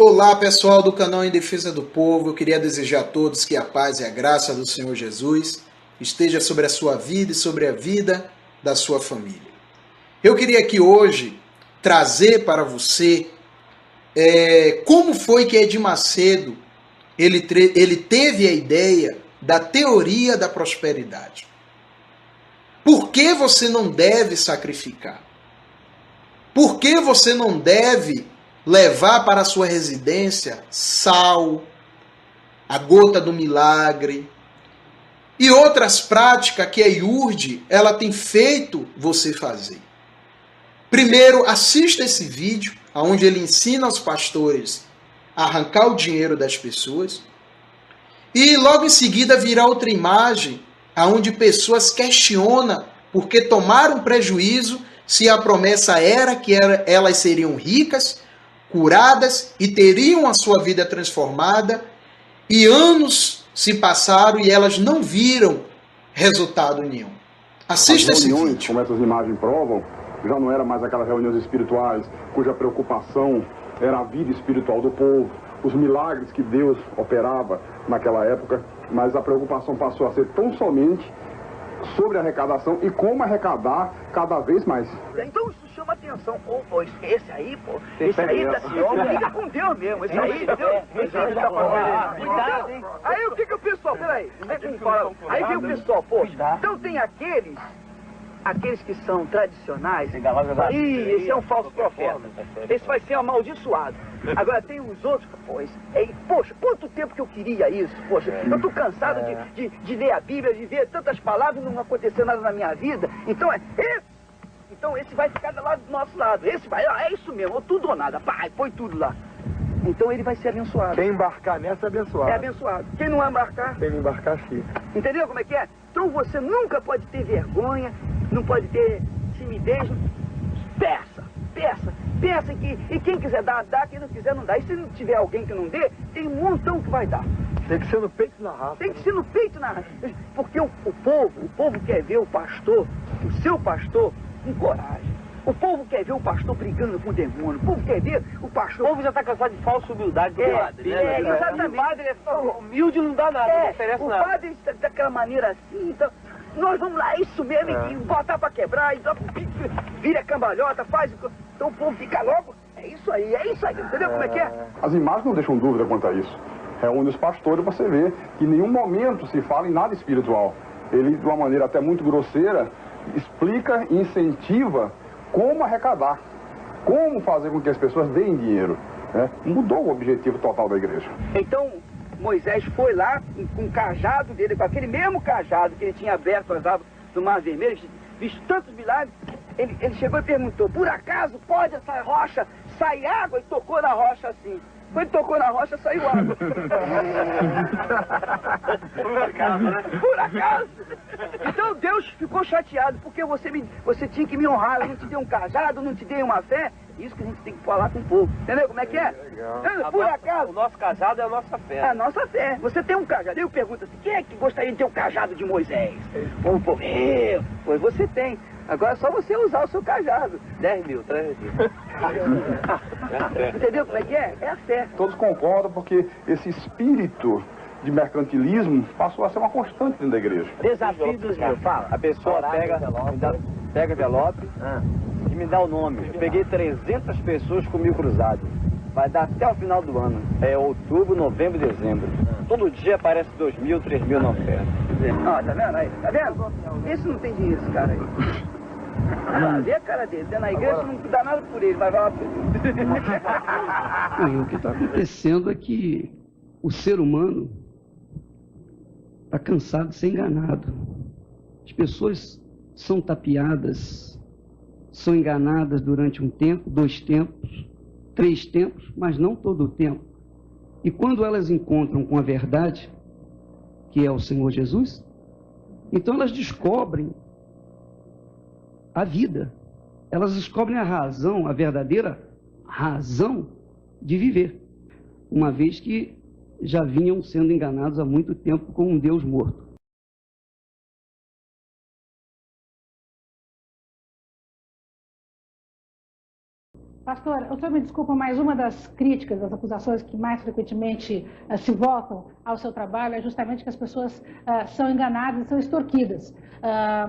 Olá pessoal do canal Em Defesa do Povo, eu queria desejar a todos que a paz e a graça do Senhor Jesus esteja sobre a sua vida e sobre a vida da sua família. Eu queria aqui hoje trazer para você como foi que Edir Macedo ele teve a ideia da teoria da prosperidade. Por que você não deve sacrificar? Por que você não deve levar para a sua residência sal, a gota do milagre e outras práticas que a IURD ela tem feito você fazer? Primeiro, assista esse vídeo, onde ele ensina aos pastores a arrancar o dinheiro das pessoas. E logo em seguida virá outra imagem, onde pessoas questionam porque tomaram prejuízo se a promessa era que elas seriam ricas, curadas e teriam a sua vida transformada, e anos se passaram e elas não viram resultado nenhum. Assista esse vídeo. Como essas imagens provam, já não era mais aquelas reuniões espirituais cuja preocupação era a vida espiritual do povo, os milagres que Deus operava naquela época, mas a preocupação passou a ser tão somente sobre a arrecadação e como arrecadar cada vez mais. Então isso chama atenção. Pô, esse aí, pô, esse aí tá liga com Deus mesmo, esse aí, Deus tá fazendo. Cuidado, hein? Aí o que o pessoal, peraí, aí vem o pessoal, pô, então tem aqueles que são tradicionais, esse é um falso profeta, esse vai ser amaldiçoado. Agora tem os outros, poxa, quanto tempo que eu queria isso, poxa, eu tô cansado de ler a Bíblia, de ver tantas palavras e não acontecer nada na minha vida, então esse vai ficar do nosso lado, esse vai, é isso mesmo, tudo ou nada, pai, põe tudo lá. Então ele vai ser abençoado. Quem embarcar nessa é abençoado. É abençoado. Quem não embarcar? Quem não embarcar, fica. Entendeu como é que é? Então você nunca pode ter vergonha, não pode ter timidez. Peça e quem quiser dar, dá, quem não quiser não dá. E se não tiver alguém que não dê, tem um montão que vai dar. Tem que ser no peito e na raça. Tem que ser no peito e na raça. Porque o povo quer ver o pastor, o seu pastor, com coragem. O povo quer ver o pastor brigando com o demônio. O povo quer ver o pastor... O povo já está cansado de falsa humildade do padre, né? Exatamente. O padre é humilde e não dá nada, não oferece nada. O padre daquela maneira assim, então... Nós vamos lá, isso mesmo, e botar pra quebrar, e vira cambalhota, faz... Então o povo fica logo, é isso aí, entendeu como é que é? As imagens não deixam dúvida quanto a isso. Reúne os pastores, você vê que em nenhum momento se fala em nada espiritual. Ele, de uma maneira até muito grosseira, explica e incentiva como arrecadar, como fazer com que as pessoas deem dinheiro. Né? Mudou o objetivo total da igreja. Então, Moisés foi lá com o cajado dele, com aquele mesmo cajado que ele tinha aberto as águas do Mar Vermelho, visto tantos milagres, ele chegou e perguntou, por acaso pode essa rocha sair água? E tocou na rocha assim. Quando tocou na rocha, saiu água. Por acaso. Então Deus ficou chateado, porque você tinha que me honrar, eu não te dei um cajado, não te dei uma fé. Isso que a gente tem que falar com o povo. Entendeu como é que é? Por acaso. O nosso cajado é a nossa fé. É a nossa fé. Você tem um cajado. Eu pergunto assim, quem é que gostaria de ter o cajado de Moisés? O povo, pois você tem. Agora é só você usar o seu cajado. 10 mil, 3 mil. Entendeu como é que é? É a fé. Todos concordam porque esse espírito de mercantilismo passou a ser uma constante dentro da igreja. Desafio dos meus, fala. A pessoa pega envelope e me dá o nome. Eu peguei 300 pessoas com 1000 cruzados. Vai dar até o final do ano. É outubro, novembro e dezembro. Todo dia aparece 2.000, 3.000 na oferta. Ó, tá vendo aí? Tá vendo? Esse não tem dinheiro, esse cara aí. Vê a cara dele. Na igreja não dá nada por ele, mas vai lá por ele. O que está acontecendo é que o ser humano está cansado de ser enganado. As pessoas são tapeadas, são enganadas durante um tempo, 2 tempos, 3 tempos, mas não todo o tempo. E quando elas encontram com a verdade, que é o Senhor Jesus, então elas descobrem a vida. Elas descobrem a razão, a verdadeira razão de viver. Uma vez que já vinham sendo enganados há muito tempo com um Deus morto. Pastor, o senhor me desculpa, mas uma das críticas, das acusações que mais frequentemente se voltam ao seu trabalho é justamente que as pessoas são enganadas e são extorquidas.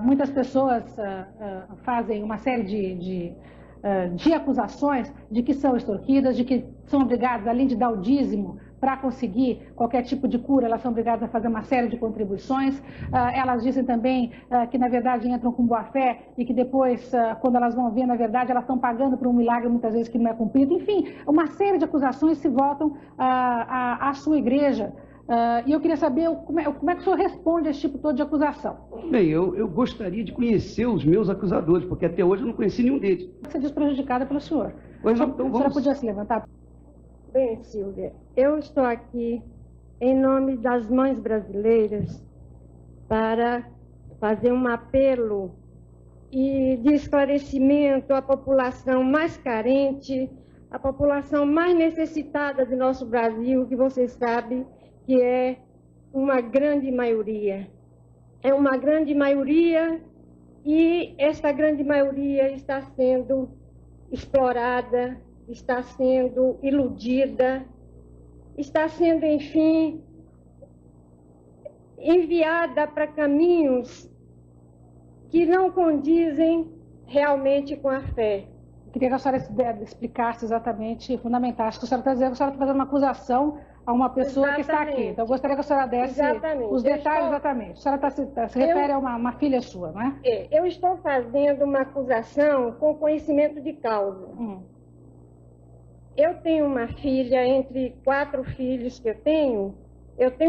Muitas pessoas fazem uma série de acusações de que são extorquidas, de que são obrigadas, além de dar o dízimo, para conseguir qualquer tipo de cura, elas são obrigadas a fazer uma série de contribuições. Elas dizem também que, na verdade, entram com boa fé e que depois, quando elas vão ver, na verdade, elas estão pagando por um milagre, muitas vezes, que não é cumprido. Enfim, uma série de acusações se voltam à sua igreja. E eu queria saber como é que o senhor responde a esse tipo todo de acusação. Bem, eu gostaria de conhecer os meus acusadores, porque até hoje eu não conheci nenhum deles. Você diz prejudicada pelo senhor. Pois então, a senhora podia se levantar? Bem, Silvia, eu estou aqui em nome das mães brasileiras para fazer um apelo de esclarecimento à população mais carente, à população mais necessitada do nosso Brasil, que você sabe que é uma grande maioria. É uma grande maioria e essa grande maioria está sendo explorada, está sendo iludida, está sendo, enfim, enviada para caminhos que não condizem realmente com a fé. Queria que a senhora explicasse exatamente, fundamentasse, que a senhora está dizendo que a senhora está fazendo uma acusação a uma pessoa que está aqui. Então, eu gostaria que a senhora desse os detalhes exatamente. A senhora se refere a uma filha sua, não é? Eu estou fazendo uma acusação com conhecimento de causa. Eu tenho uma filha, entre 4 filhos que eu tenho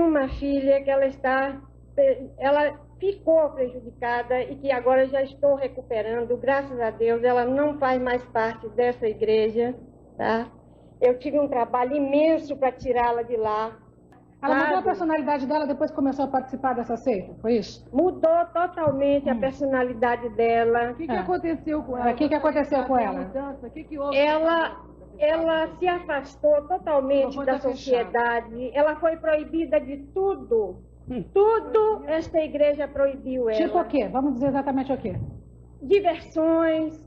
uma filha que ela ficou prejudicada e que agora já estou recuperando, graças a Deus, ela não faz mais parte dessa igreja, tá? Eu tive um trabalho imenso para tirá-la de lá. Ela mudou a personalidade dela depois que começou a participar dessa seita, foi isso? Mudou totalmente a personalidade dela. O que aconteceu com ela? O que aconteceu com ela? Ela se afastou totalmente da sociedade, ela foi proibida de tudo. Tudo esta igreja proibiu ela. Tipo o quê? Vamos dizer exatamente o quê? Diversões,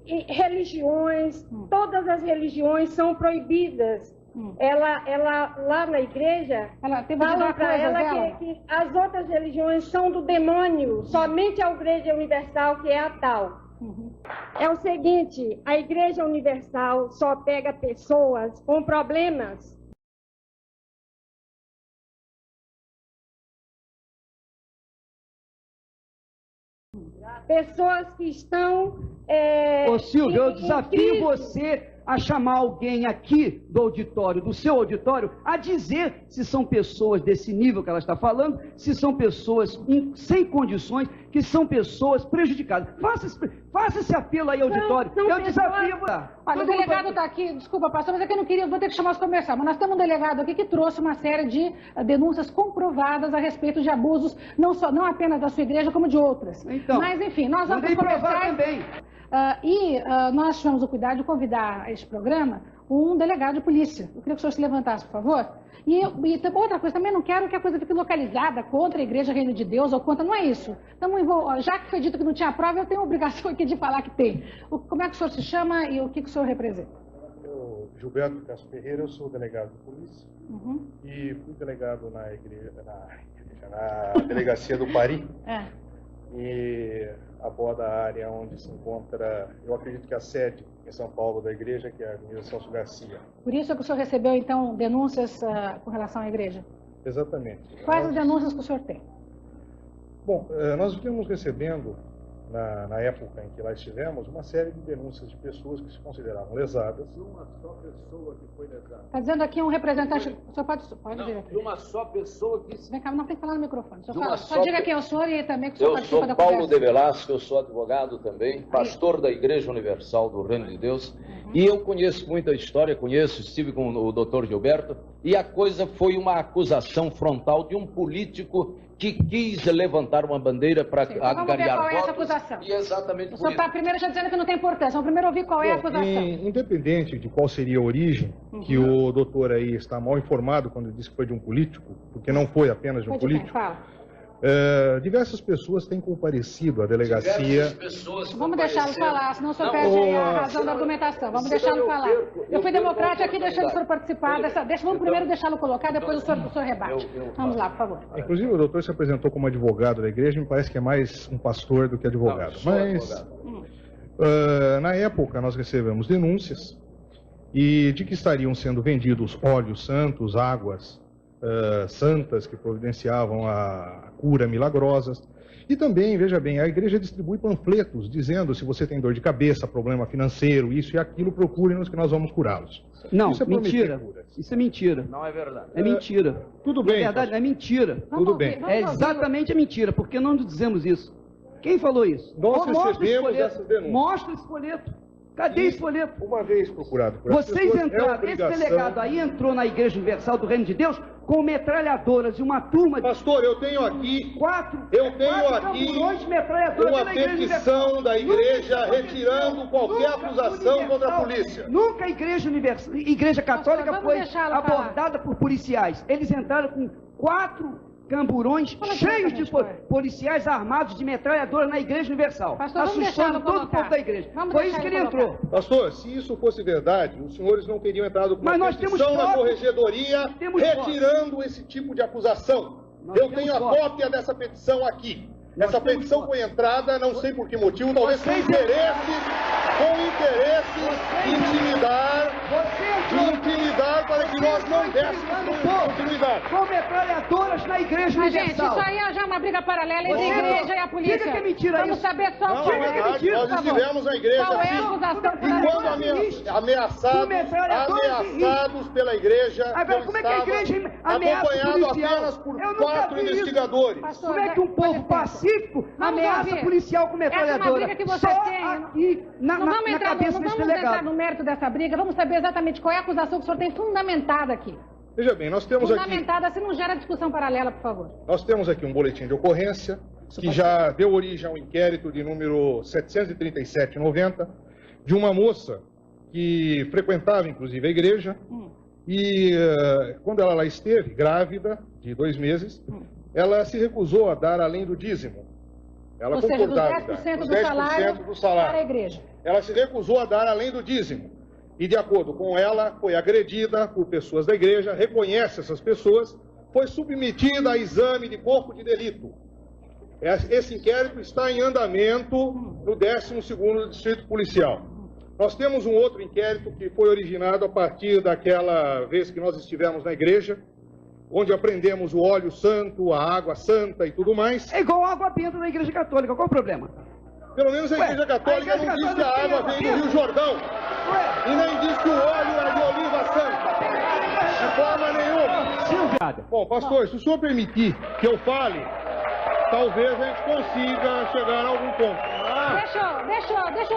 e religiões, todas as religiões são proibidas. Ela lá na igreja, falam para ela que as outras religiões são do demônio, somente a Igreja Universal que é a tal. É o seguinte, a Igreja Universal só pega pessoas com problemas. Pessoas que estão... Ô Silvia, eu desafio você a chamar alguém aqui do auditório, do seu auditório, a dizer se são pessoas desse nível que ela está falando, se são pessoas sem condições, que são pessoas prejudicadas. Faça esse apelo aí, auditório. Eu desafio. Olha, o delegado está aqui, desculpa, pastor, mas é que eu não queria, vou ter que chamar os comerciais, mas nós temos um delegado aqui que trouxe uma série de denúncias comprovadas a respeito de abusos, não apenas da sua igreja, como de outras. Então, mas, enfim, nós vamos para os comerciais. Também. Nós tivemos o cuidado de convidar a este programa um delegado de polícia. Eu queria que o senhor se levantasse, por favor. E outra coisa, também não quero que a coisa fique localizada contra a Igreja Reino de Deus ou contra, não é isso. Já que foi dito que não tinha prova, eu tenho a obrigação aqui de falar que tem. Como é que o senhor se chama e o que o senhor representa? Eu, Gilberto Castro Ferreira, eu sou delegado de polícia e fui delegado na delegacia do Pari. E aborda a área onde se encontra, eu acredito que a sede em São Paulo da igreja, que é a Avenida Celso Garcia. Por isso é que o senhor recebeu, então, denúncias com relação à igreja? Exatamente. Quais as denúncias que o senhor tem? Bom, nós vimos recebendo, na época em que lá estivemos, uma série de denúncias de pessoas que se consideravam lesadas. Uma só pessoa que foi lesada. Está dizendo aqui um representante... O senhor pode dizer aqui. De uma só pessoa que... Vem cá, não tem que falar no microfone. Só diga quem é o senhor e também que o senhor Eu participa da sou conversa. Paulo de Velasco, eu sou advogado também, pastor da Igreja Universal do Reino de Deus. E eu conheço muita história, estive com o doutor Gilberto, e a coisa foi uma acusação frontal de um político que quis levantar uma bandeira para angariar votos. Vamos ver qual é essa acusação. E exatamente o senhor está primeiro já dizendo que não tem importância. Vamos primeiro ouvir qual é a acusação. Independente de qual seria a origem, que o doutor aí está mal informado quando disse que foi de um político, porque não foi apenas de um político. Diversas pessoas têm comparecido à delegacia. Vamos deixá-lo falar, senão o senhor perde a razão da argumentação. Vamos deixá-lo falar. Eu fui democrática aqui deixando o senhor participar dessa... Vamos primeiro deixá-lo colocar, depois o senhor rebate. Vamos lá, por favor. Inclusive, o doutor se apresentou como advogado da igreja, me parece que é mais um pastor do que advogado. Mas, na época, nós recebemos denúncias de que estariam sendo vendidos óleos santos, águas santas que providenciavam a cura milagrosas. E também, veja bem, a igreja distribui panfletos dizendo: se você tem dor de cabeça, problema financeiro, isso e aquilo, procure-nos que nós vamos curá-los. Não, isso é mentira. Isso é mentira. Não é verdade. É mentira. Tudo bem. Na verdade, é mentira. Tudo bem. É exatamente mentira, porque não nos dizemos isso. Quem falou isso? Nós recebemos essas denúncias. Mostra esse folheto. Cadê esse folheto? Uma vez procurado por Vocês entraram, esse delegado aí entrou na Igreja Universal do Reino de Deus com metralhadoras e uma turma de... Pastor, eu tenho aqui quatro uma petição da igreja retirando qualquer acusação contra a polícia. Nunca a Igreja Católica foi abordada por policiais. Eles entraram com 4 camburões cheios de policiais armados de metralhadora na Igreja Universal, assustando todo o povo da igreja. Foi isso que ele entrou. Pastor, se isso fosse verdade, os senhores não teriam entrado com uma petição na corregedoria retirando esse tipo de acusação. Eu tenho a cópia dessa petição aqui. Essa petição foi entrada, não sei por que motivo, talvez com interesse de intimidar para que nós não dessemos continuidade. Com metralhadoras na Igreja Universal. Gente, isso aí já é uma briga paralela entre a igreja e a polícia. Diga que é mentira. Vamos saber só o que é mentira. Nós estivemos na igreja e quando ameaçados pela igreja, agora, como é que a igreja acompanhado apenas por 4 investigadores. Como é que um povo pacífico ameaça policial com metralhadora? Essa é uma briga que você tem. Aqui na cabeça desse delegado. Vamos entrar no mérito dessa briga, vamos saber exatamente qual é a acusação que o senhor tem fundamentada aqui. Veja bem, nós temos fundamentada, se não gera discussão paralela, por favor. Nós temos aqui um boletim de ocorrência que já deu origem a um inquérito de número 737/90 de uma moça que frequentava, inclusive, a igreja e quando ela lá esteve, grávida, de 2 meses, ela se recusou a dar além do dízimo. Ela concordava, dos 10% do salário para a igreja. Ela se recusou a dar além do dízimo. E, de acordo com ela, foi agredida por pessoas da igreja, reconhece essas pessoas, foi submetida a exame de corpo de delito. Esse inquérito está em andamento no 12º Distrito Policial. Nós temos um outro inquérito que foi originado a partir daquela vez que nós estivemos na igreja, onde aprendemos o óleo santo, a água santa e tudo mais. É igual a água benta da Igreja Católica, qual o problema? Pelo menos a Igreja Católica não diz que a água vem do Rio Jordão. E nem diz que o óleo é de oliva santa. De forma nenhuma. Bom, pastor, se o senhor permitir que eu fale, talvez a gente consiga chegar a algum ponto. Deixa eu...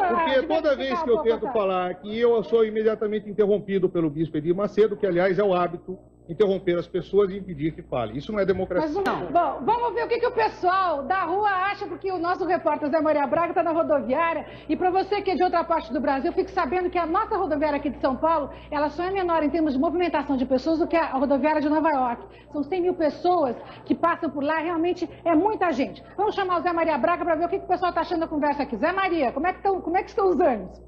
Porque toda vez que eu tento falar aqui, eu sou imediatamente interrompido pelo bispo Edir Macedo, que aliás é o hábito interromper as pessoas e impedir que fale. Isso não é democracia. Bom, vamos ver o que o pessoal da rua acha, porque o nosso repórter Zé Maria Braga está na rodoviária, e para você que é de outra parte do Brasil, fique sabendo que a nossa rodoviária aqui de São Paulo, ela só é menor em termos de movimentação de pessoas do que a rodoviária de Nova York. São 100 mil pessoas que passam por lá, realmente é muita gente. Vamos chamar o Zé Maria Braga para ver o que o pessoal está achando da conversa aqui. Zé Maria, como é que estão os ânimos?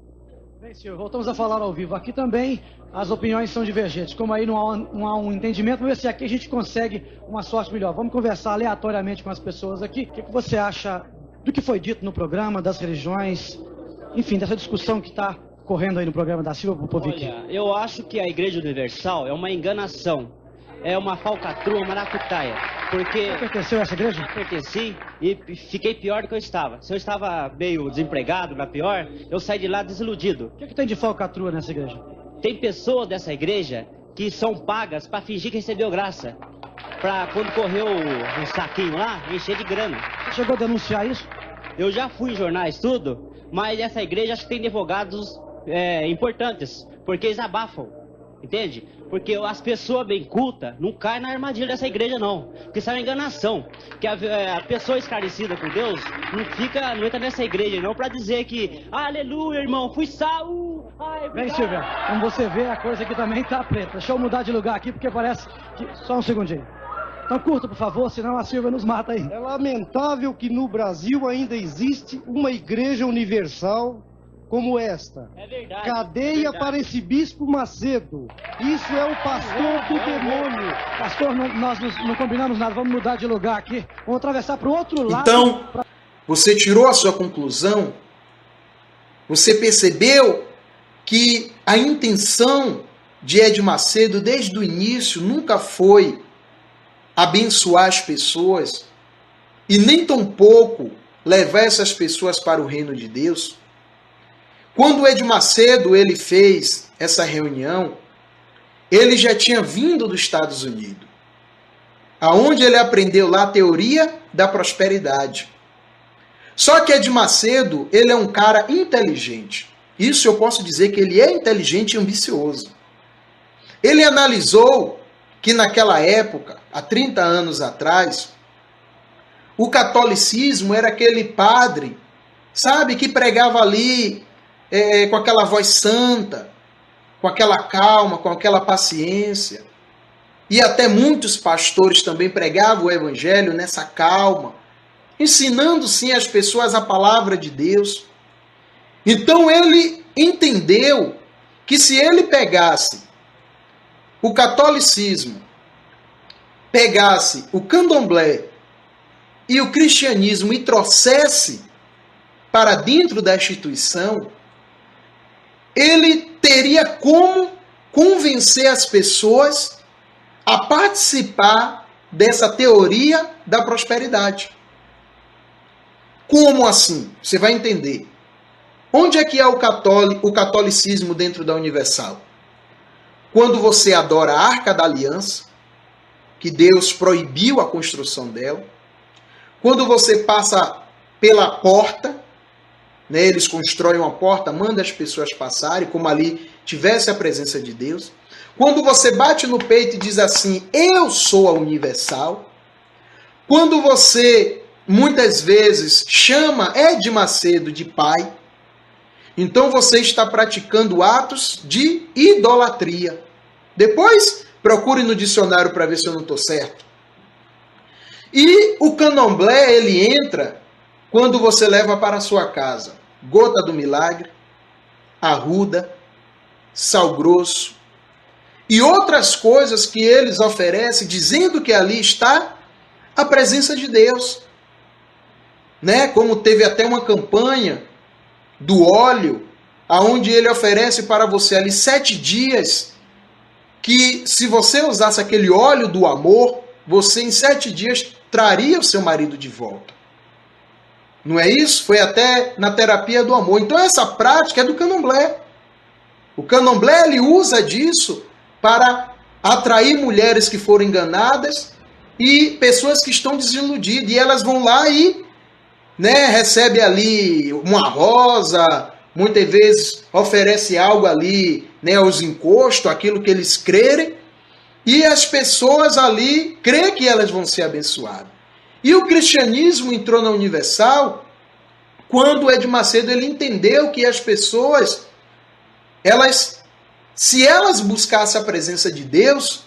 Bem, senhor, voltamos a falar ao vivo. Aqui também as opiniões são divergentes. Como aí não há um entendimento, vamos ver se aqui a gente consegue uma sorte melhor. Vamos conversar aleatoriamente com as pessoas aqui. O que você acha do que foi dito no programa, das religiões, enfim, dessa discussão que está correndo aí no programa da Silvia Popovic? Olha, eu acho que a Igreja Universal é uma enganação. É uma falcatrua, uma maracutaia. Porque... Você pertenceu a essa igreja? Pertenci e fiquei pior do que eu estava. Se eu estava meio desempregado, na pior, eu saí de lá desiludido. O que tem de falcatrua nessa igreja? Tem pessoas dessa igreja que são pagas para fingir que recebeu graça. Para quando correu o saquinho lá, encher de grana. Você chegou a denunciar isso? Eu já fui em jornais, tudo, mas essa igreja acho que tem advogados importantes, porque eles abafam. Entende? Porque as pessoas bem cultas não caem na armadilha dessa igreja, não. Porque isso é uma enganação. Que a pessoa esclarecida com Deus não entra nessa igreja, não, para dizer que, aleluia, irmão, fui salvo. Bem, Silvia, como você vê, a coisa aqui também tá preta. Deixa eu mudar de lugar aqui, porque parece que... Só um segundinho. Então curta, por favor, senão a Silvia nos mata aí. É lamentável que no Brasil ainda existe uma igreja universal como esta. É verdade. Cadeia para esse bispo Macedo. Isso é o pastor do demônio. Pastor, nós não combinamos nada, vamos mudar de lugar aqui. Vamos atravessar para o outro lado. Então, você tirou a sua conclusão? Você percebeu que a intenção de Ed Macedo, desde o início, nunca foi abençoar as pessoas e nem tampouco levar essas pessoas para o reino de Deus? Quando Ed Macedo ele fez essa reunião, ele já tinha vindo dos Estados Unidos, aonde ele aprendeu lá a teoria da prosperidade. Só que Ed Macedo, ele é um cara inteligente. Isso eu posso dizer que ele é inteligente e ambicioso. Ele analisou que naquela época, há 30 anos atrás, o catolicismo era aquele padre, sabe, que pregava ali com aquela voz santa, com aquela calma, com aquela paciência. E até muitos pastores também pregavam o evangelho nessa calma, ensinando sim as pessoas a palavra de Deus. Então ele entendeu que se ele pegasse o catolicismo, pegasse o candomblé e o cristianismo e trouxesse para dentro da instituição, ele teria como convencer as pessoas a participar dessa teoria da prosperidade. Como assim? Você vai entender. Onde é que é o catolicismo dentro da Universal? Quando você adora a Arca da Aliança, que Deus proibiu a construção dela. Quando você passa pela porta, né, eles constroem uma porta, mandam as pessoas passarem, como ali tivesse a presença de Deus. Quando você bate no peito e diz assim, eu sou a Universal. Quando você, muitas vezes, chama Ed Macedo de pai, então você está praticando atos de idolatria. Depois, procure no dicionário para ver se eu não estou certo. E o candomblé, ele entra quando você leva para a sua casa gota do milagre, arruda, sal grosso e outras coisas que eles oferecem, dizendo que ali está a presença de Deus. Né? Como teve até uma campanha do óleo, aonde ele oferece para você ali 7 dias, que se você usasse aquele óleo do amor, você em 7 dias traria o seu marido de volta. Não é isso? Foi até na terapia do amor. Então essa prática é do candomblé. O candomblé ele usa disso para atrair mulheres que foram enganadas e pessoas que estão desiludidas. E elas vão lá e recebe ali uma rosa, muitas vezes oferece algo ali, aos encostos, aquilo que eles crerem, e as pessoas ali creem que elas vão ser abençoadas. E o cristianismo entrou na Universal quando Ed Macedo ele entendeu que as pessoas, se elas buscassem a presença de Deus,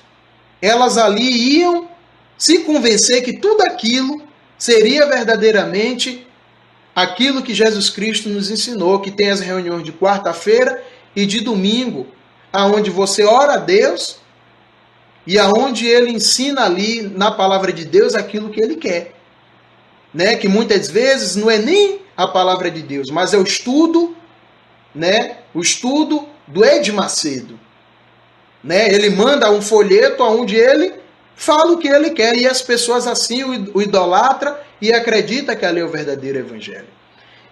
elas ali iam se convencer que tudo aquilo seria verdadeiramente aquilo que Jesus Cristo nos ensinou, que tem as reuniões de quarta-feira e de domingo, aonde você ora a Deus e aonde ele ensina ali na palavra de Deus aquilo que ele quer. Que muitas vezes não é nem a palavra de Deus, mas é o estudo, o estudo do Ed Macedo. Ele manda um folheto onde ele fala o que ele quer e as pessoas assim o idolatram e acreditam que ali é o verdadeiro evangelho.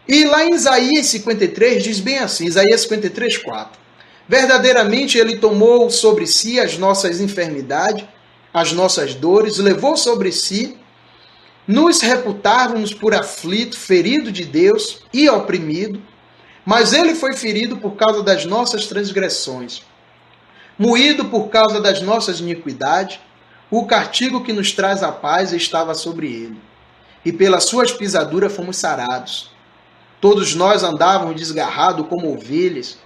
E lá em Isaías 53 diz bem assim, Isaías 53, 4. Verdadeiramente ele tomou sobre si as nossas enfermidades, as nossas dores, levou sobre si, nos reputávamos por aflito, ferido de Deus e oprimido, mas ele foi ferido por causa das nossas transgressões, moído por causa das nossas iniquidades, o castigo que nos traz a paz estava sobre ele, e pelas suas pisaduras fomos sarados. Todos nós andávamos desgarrados como ovelhas,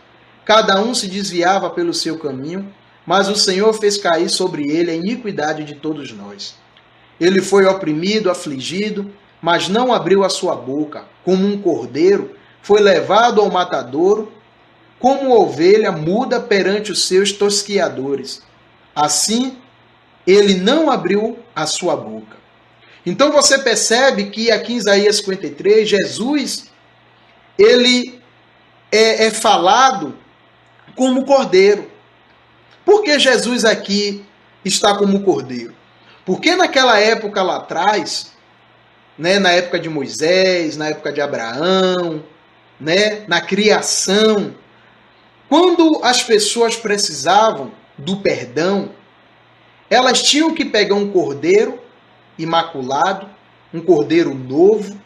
cada um se desviava pelo seu caminho, mas o Senhor fez cair sobre ele a iniquidade de todos nós. ele foi oprimido, afligido, mas não abriu a sua boca. Como um cordeiro, foi levado ao matadouro, como ovelha muda perante os seus tosquiadores. Assim, ele não abriu a sua boca. Então você percebe que aqui em Isaías 53, Jesus, ele é falado como cordeiro. Por que Jesus aqui está como cordeiro? Porque naquela época lá atrás, né, na época de Moisés, na época de Abraão, né, na criação, quando as pessoas precisavam do perdão, elas tinham que pegar um cordeiro imaculado, um cordeiro novo,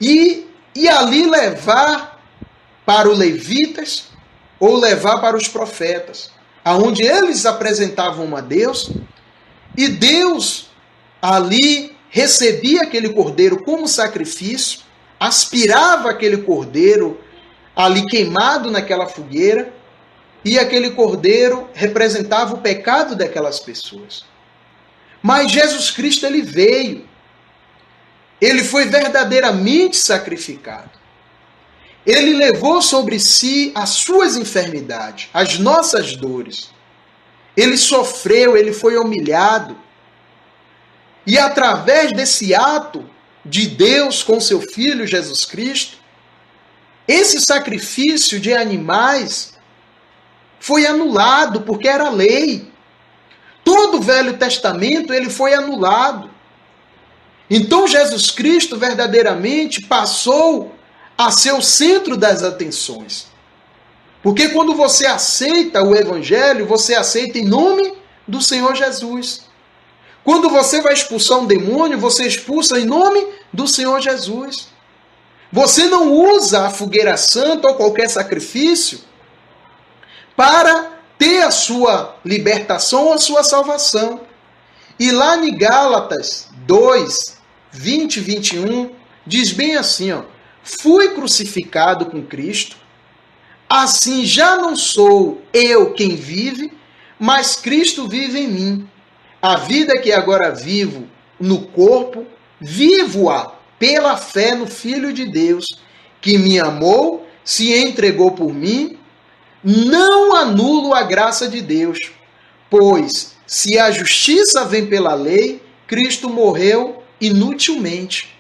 e ali levar para os levitas ou levar para os profetas, aonde eles apresentavam a Deus, e Deus ali recebia aquele cordeiro como sacrifício, aspirava aquele cordeiro ali queimado naquela fogueira, e aquele cordeiro representava o pecado daquelas pessoas. Mas Jesus Cristo, ele veio, ele foi verdadeiramente sacrificado. Ele levou sobre si as suas enfermidades, as nossas dores. Ele sofreu, ele foi humilhado. E através desse ato de Deus com seu Filho Jesus Cristo, esse sacrifício de animais foi anulado, porque era lei. Todo o Velho Testamento ele foi anulado. Então Jesus Cristo verdadeiramente passou a ser o centro das atenções. Porque quando você aceita o Evangelho, você aceita em nome do Senhor Jesus. Quando você vai expulsar um demônio, você expulsa em nome do Senhor Jesus. Você não usa a fogueira santa ou qualquer sacrifício para ter a sua libertação ou a sua salvação. E lá em Gálatas 2, 20 e 21, diz bem assim, ó: fui crucificado com Cristo, assim já não sou eu quem vive, mas Cristo vive em mim. A vida que agora vivo no corpo, vivo-a pela fé no Filho de Deus, que me amou, se entregou por mim. Não anulo a graça de Deus, pois se a justiça vem pela lei, Cristo morreu inutilmente.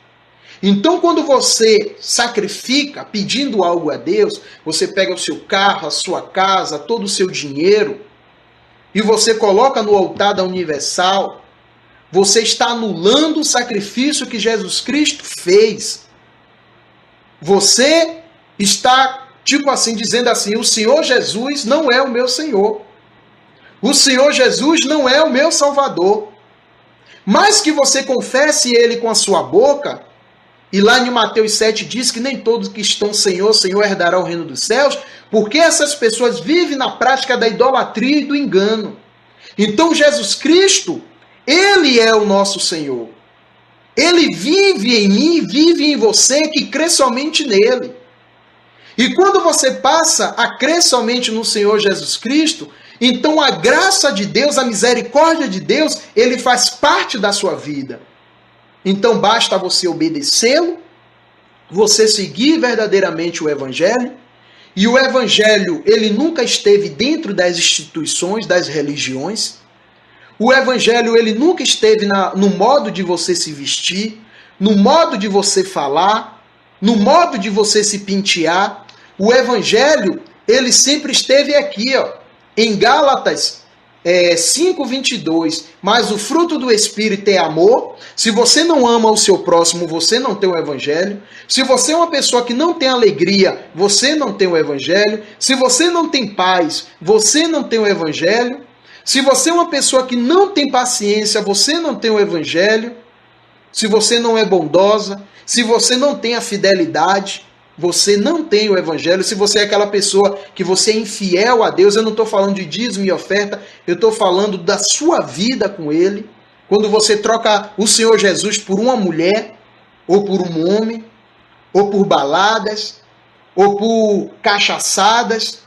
Então, quando você sacrifica pedindo algo a Deus, você pega o seu carro, a sua casa, todo o seu dinheiro, e você coloca no altar da Universal, você está anulando o sacrifício que Jesus Cristo fez. Você está, tipo assim, dizendo assim: o Senhor Jesus não é o meu Senhor. O Senhor Jesus não é o meu Salvador. Mas que você confesse Ele com a sua boca, e lá em Mateus 7 diz que nem todos que estão Senhor, Senhor herdarão o reino dos céus, porque essas pessoas vivem na prática da idolatria e do engano. Então Jesus Cristo, Ele é o nosso Senhor. Ele vive em mim, vive em você, que crê somente nele. E quando você passa a crer somente no Senhor Jesus Cristo, então a graça de Deus, a misericórdia de Deus, ele faz parte da sua vida. Então basta você obedecê-lo, você seguir verdadeiramente o Evangelho. E o Evangelho, ele nunca esteve dentro das instituições, das religiões. O Evangelho, ele nunca esteve no modo de você se vestir, no modo de você falar, no modo de você se pentear. O Evangelho, ele sempre esteve aqui, ó, em Gálatas 5:22. Mas o fruto do Espírito é amor. Se você não ama o seu próximo, você não tem o Evangelho. Se você é uma pessoa que não tem alegria, você não tem o Evangelho. Se você não tem paz, você não tem o Evangelho. Se você é uma pessoa que não tem paciência, você não tem o Evangelho. Se você não é bondosa, se você não tem a fidelidade, você não tem o Evangelho. Se você é aquela pessoa que você é infiel a Deus, eu não estou falando de dízimo e oferta, eu estou falando da sua vida com Ele. Quando você troca o Senhor Jesus por uma mulher, ou por um homem, ou por baladas, ou por cachaçadas.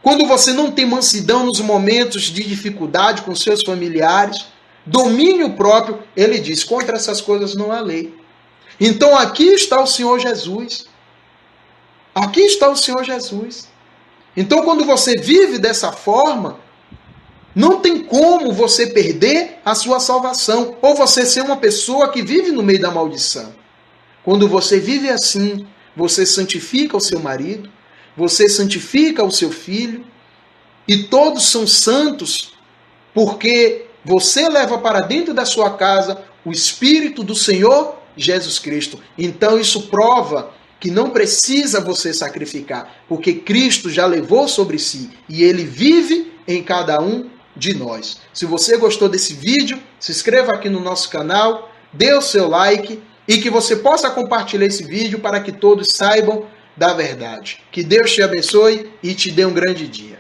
Quando você não tem mansidão nos momentos de dificuldade com seus familiares, domínio próprio, ele diz, contra essas coisas não há lei. Então aqui está o Senhor Jesus. Aqui está o Senhor Jesus. Então quando você vive dessa forma, não tem como você perder a sua salvação, ou você ser uma pessoa que vive no meio da maldição. Quando você vive assim, você santifica o seu marido, você santifica o seu filho, e todos são santos, porque você leva para dentro da sua casa o Espírito do Senhor Jesus Cristo. Então isso prova que não precisa você sacrificar, porque Cristo já levou sobre si, e Ele vive em cada um de nós. Se você gostou desse vídeo, se inscreva aqui no nosso canal, dê o seu like, e que você possa compartilhar esse vídeo para que todos saibam da verdade. Que Deus te abençoe e te dê um grande dia.